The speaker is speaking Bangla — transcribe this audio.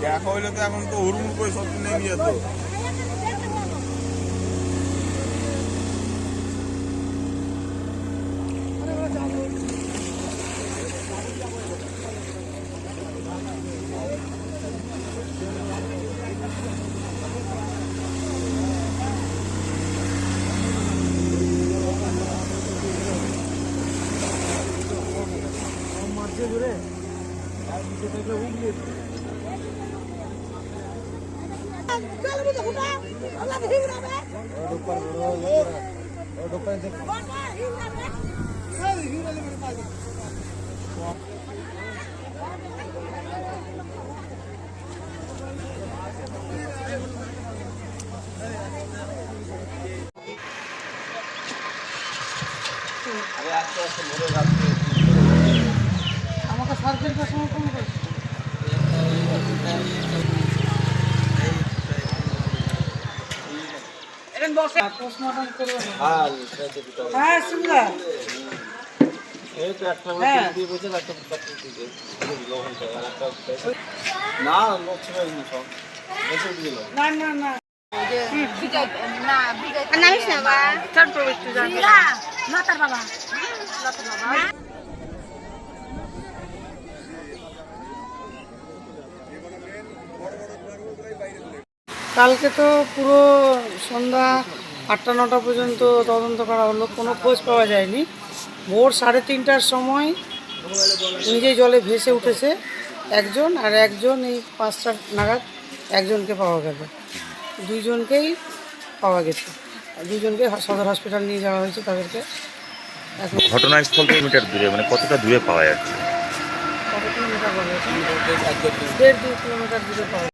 দেখা হইলে তো এখন তো হুড়মুড় করে সব নেমে যেত। আমাকে সার্কেল সময় ফোন করছে। পোস্টমর্টম করবে হ্যাঁ শুনলা না না না কালকে তো পুরো সন্ধ্যা 8টা-9টা পর্যন্ত তদন্ত করা হলো, কোনো খোঁজ পাওয়া যায়নি। ভোর 3:30টার সময় নিজে জলে ভেসে উঠেছে একজন, আর একজন এই 5টা নাগাদ একজনকে পাওয়া গেল। দুইজনকেই পাওয়া গেছে, দুজনকে সদর হসপিটাল নিয়ে যাওয়া হয়েছে। তাদেরকে ঘটনাস্থল কিলোমিটার দূরে, মানে কতটা দূরে পাওয়া যাচ্ছে? কত কিলোমিটার বলা হয়েছে? 1.5-2 কিলোমিটার দূরে পাওয়া